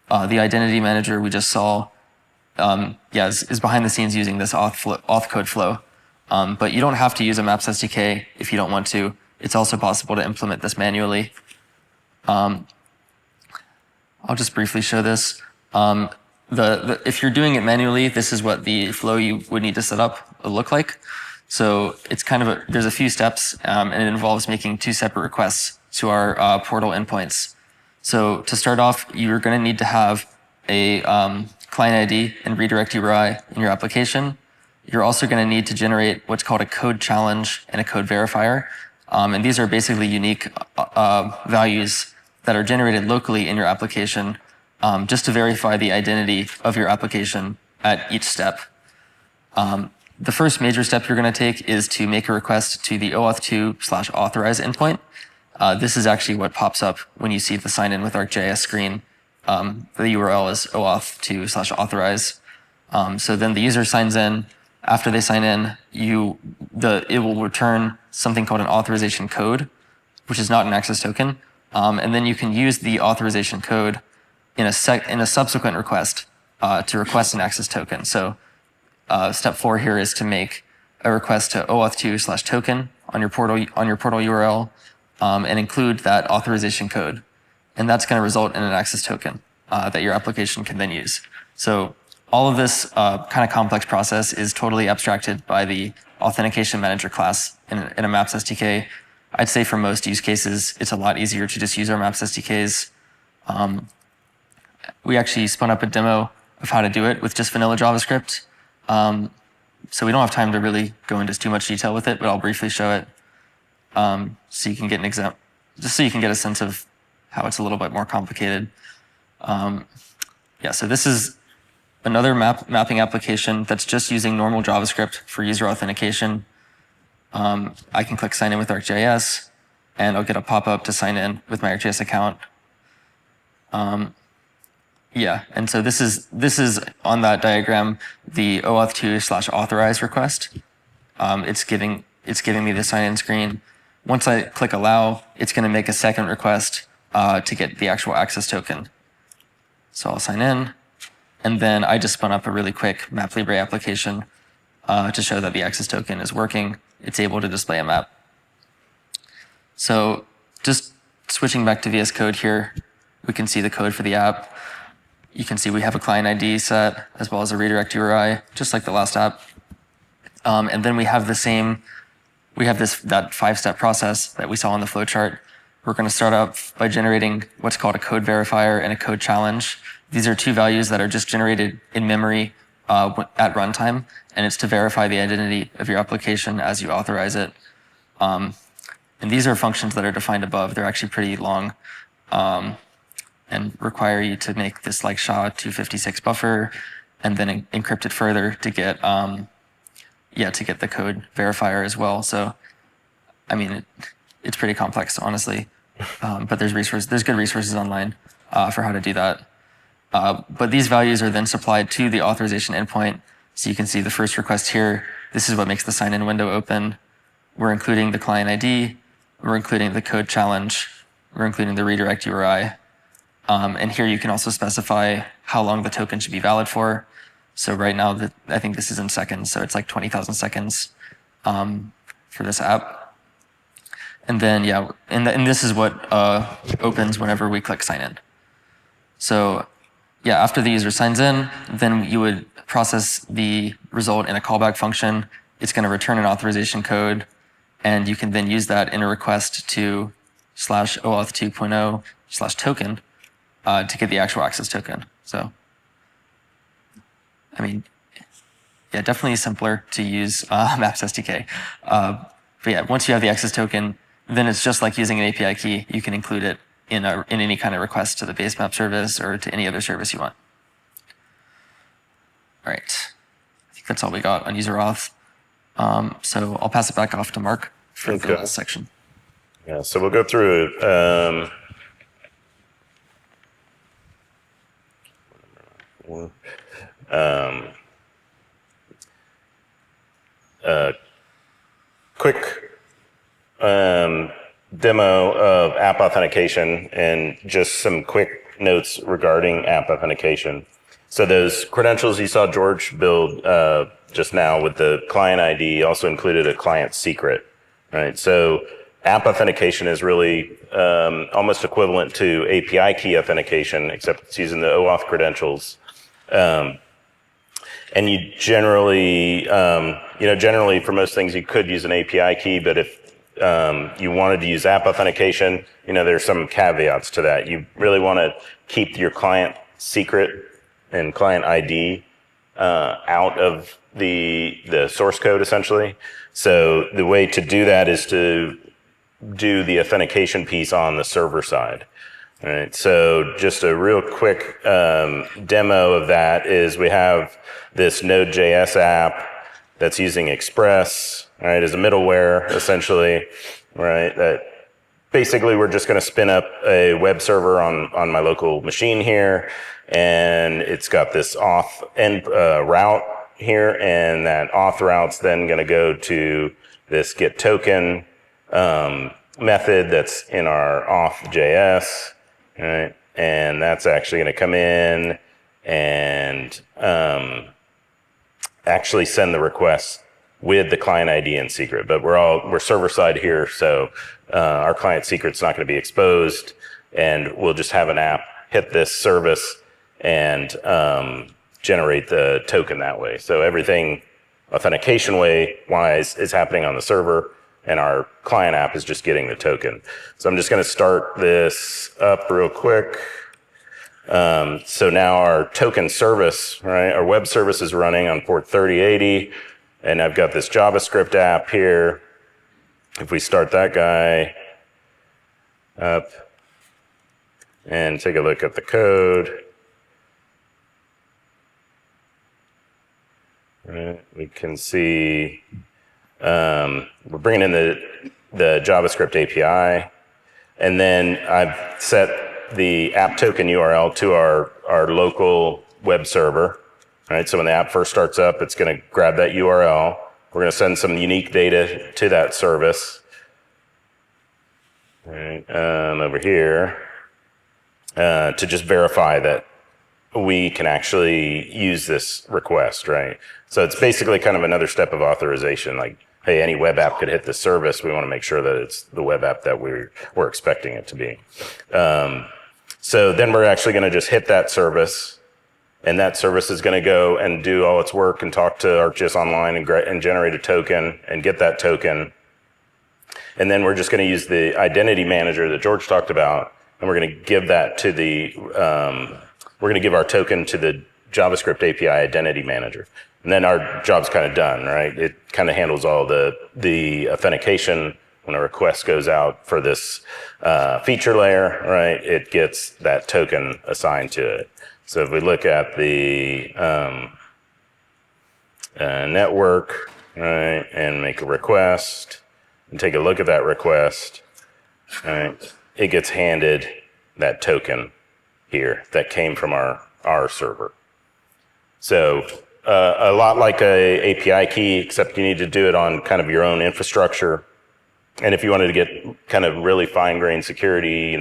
Speaker 1: The identity manager we just saw is behind the scenes using this auth code flow. But you don't have to use a Maps SDK if you don't want to. It's also possible to implement this manually. I'll just briefly show this. If you're doing it manually, this is what the flow you would need to set up look like. So it's there's a few steps, and it involves making two separate requests to our portal endpoints. So to start off, you're going to need to have a client ID and redirect URI in your application. You're also going to need to generate what's called a code challenge and a code verifier. And these are basically unique values that are generated locally in your application just to verify the identity of your application at each step. The first major step you're going to take is to make a request to the OAuth 2/authorize endpoint. This is actually what pops up when you see the sign in with ArcGIS screen. The URL is OAuth 2/authorize. So then the user signs in, After they sign in, it will return something called an authorization code, which is not an access token. And then you can use the authorization code in a subsequent request to request an access token. So step 4 here is to make a request to OAuth2/token on your portal URL and include that authorization code. And that's going to result in an access token that your application can then use. So all of this kind of complex process is totally abstracted by the Authentication Manager class in a Maps SDK. I'd say for most use cases, it's a lot easier to just use our Maps SDKs. We actually spun up a demo of how to do it with just vanilla JavaScript. So we don't have time to really go into too much detail with it, but I'll briefly show it so you can get an example, just so you can get a sense of how it's a little bit more complicated. So this is another mapping application that's just using normal JavaScript for user authentication. I can click sign in with ArcGIS, and I'll get a pop-up to sign in with my ArcGIS account. And so this is on that diagram the OAuth2/authorize request. It's giving me the sign in screen. Once I click allow, it's going to make a second request to get the actual access token. So I'll sign in, and then I just spun up a really quick MapLibre application to show that the access token is working. It's able to display a map. So just switching back to VS Code here, we can see the code for the app. You can see we have a client ID set as well as a redirect URI, just like the last app. And then we have that 5-step process that we saw on the flowchart. We're going to start out by generating what's called a code verifier and a code challenge. These are 2 values that are just generated in memory at runtime, and it's to verify the identity of your application as you authorize it. And these are functions that are defined above. They're actually pretty long and require you to make this like SHA-256 buffer and then encrypt it further to get the code verifier as well. So, I mean, it's pretty complex, honestly, but there's good resources online for how to do that. But these values are then supplied to the authorization endpoint. So you can see the first request here. This is what makes the sign-in window open. We're including the client ID. We're including the code challenge. We're including the redirect URI. And here you can also specify how long the token should be valid for. So right now, I think this is in seconds. So it's like 20,000 seconds for this app. And then, and this is what opens whenever we click sign in. So after the user signs in, then you would process the result in a callback function. It's going to return an authorization code, and you can then use that in a request to /OAuth2.0/token to get the actual access token. So, I mean, definitely simpler to use Maps SDK. But once you have the access token, then it's just like using an API key. You can include it in any kind of request to the base map service or to any other service you want. All right, I think that's all we got on user auth. So I'll pass it back off to Mark for the last section.
Speaker 2: Yeah, so we'll go through quick demo of app authentication and just some quick notes regarding app authentication. So those credentials you saw George build just now with the client ID also included a client secret, right? So app authentication is really almost equivalent to API key authentication, except it's using the OAuth credentials. And you generally for most things you could use an API key, but if you wanted to use app authentication, there's some caveats to that. You really want to keep your client secret and client ID out of the source code, essentially. So the way to do that is to do the authentication piece on the server side. All right, so just a real quick demo of that is we have this Node.js app that's using Express, all right, as a middleware, essentially, right? That basically we're just going to spin up a web server on my local machine here, and it's got this auth route here, and that auth route's then going to go to this get token method that's in our auth.js, right? And that's actually going to come in and actually send the request with the client ID and secret. But we're server side here, so our client secret's not going to be exposed, and we'll just have an app hit this service and generate the token that way. So everything authentication wise is happening on the server, and our client app is just getting the token. So I'm just going to start this up real quick. So now our token service, right, our web service is running on port 3080, and I've got this JavaScript app here. If we start that guy up and take a look at the code, right, we can see we're bringing in the JavaScript API, and then I've set the app token URL to our local web server. Right, so when the app first starts up, it's going to grab that URL. We're going to send some unique data to that service. Right, over here to just verify that we can actually use this request, right? So it's basically kind of another step of authorization, like, hey, any web app could hit this service. We want to make sure that it's the web app that we're expecting it to be. So then we're actually going to just hit that service, and that service is going to go and do all its work and talk to ArcGIS Online and generate a token and get that token. And then we're just going to use the identity manager that George talked about, and we're going to give that to we're going to give our token to the JavaScript API identity manager. And then our job's kind of done, right? It kind of handles all the authentication. When a request goes out for this feature layer, right, it gets that token assigned to it. So if we look at the network, right, and make a request, and take a look at that request, right, it gets handed that token here that came from our server. So a lot like a API key, except you need to do it on kind of your own infrastructure. And if you wanted to get kind of really fine-grained security,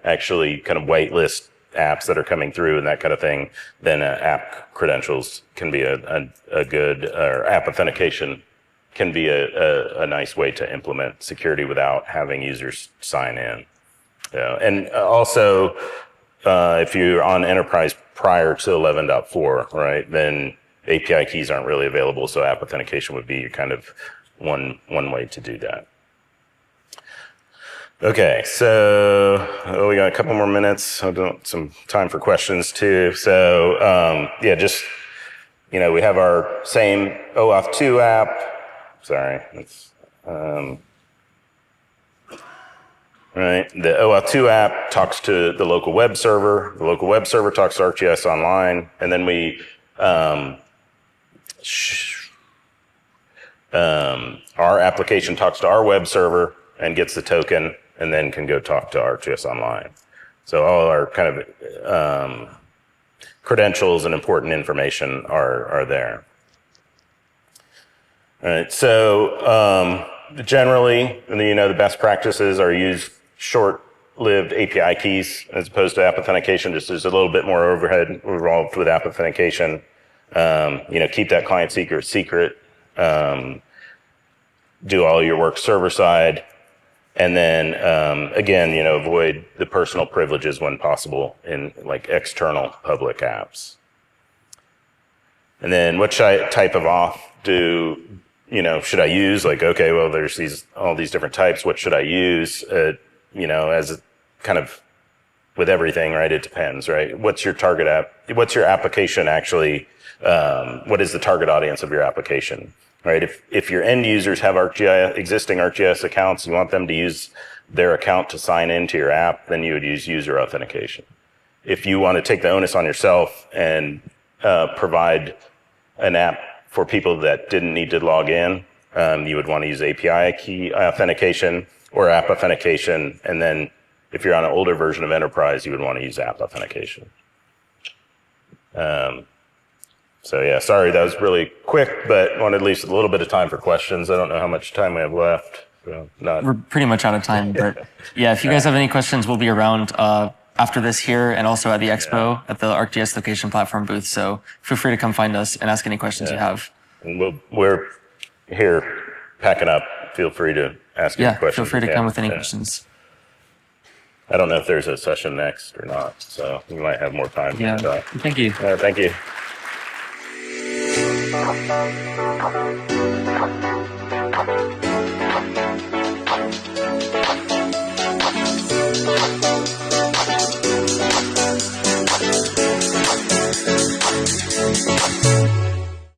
Speaker 2: actually kind of whitelist apps that are coming through and that kind of thing, then app credentials can be a good, or app authentication can be a nice way to implement security without having users sign in. And also, if you're on enterprise prior to 11.4, right, then API keys aren't really available, so app authentication would be kind of one way to do that. Okay, so we got a couple more minutes. I want some time for questions too. So yeah, just we have our same OAuth 2 app. Sorry, it's right. The OAuth 2 app talks to the local web server. The local web server talks to ArcGIS Online, and then we our application talks to our web server and gets the token, and then can go talk to ArcGIS Online. So all our kind of credentials and important information are there. All right, so generally, the best practices are use short-lived API keys as opposed to app authentication. Just there's a little bit more overhead involved with app authentication. Keep that client secret. Do all your work server side. And then, again, avoid the personal privileges when possible in like external public apps. And then what type of auth should I use? Like, okay, well, there's all these different types. What should I use? As kind of with everything, right? It depends, right? What's your target app? What's your application actually? What is the target audience of your application? Right. If your end users have existing ArcGIS accounts, you want them to use their account to sign into your app, then you would use user authentication. If you want to take the onus on yourself and provide an app for people that didn't need to log in, you would want to use API key authentication or app authentication. And then if you're on an older version of Enterprise, you would want to use app authentication. So yeah, sorry that was really quick, but wanted at least a little bit of time for questions. I don't know how much time we have left. So
Speaker 1: We're pretty much out of time, but yeah, if you guys have any questions, we'll be around after this here and also at the expo at the ArcGIS Location Platform booth. So feel free to come find us and ask any questions you have.
Speaker 2: And we're here packing up. Feel free to ask any questions.
Speaker 1: Feel free to come with any questions.
Speaker 2: I don't know if there's a session next or not, so we might have more time.
Speaker 1: Yeah. Thank you.
Speaker 2: Thank you.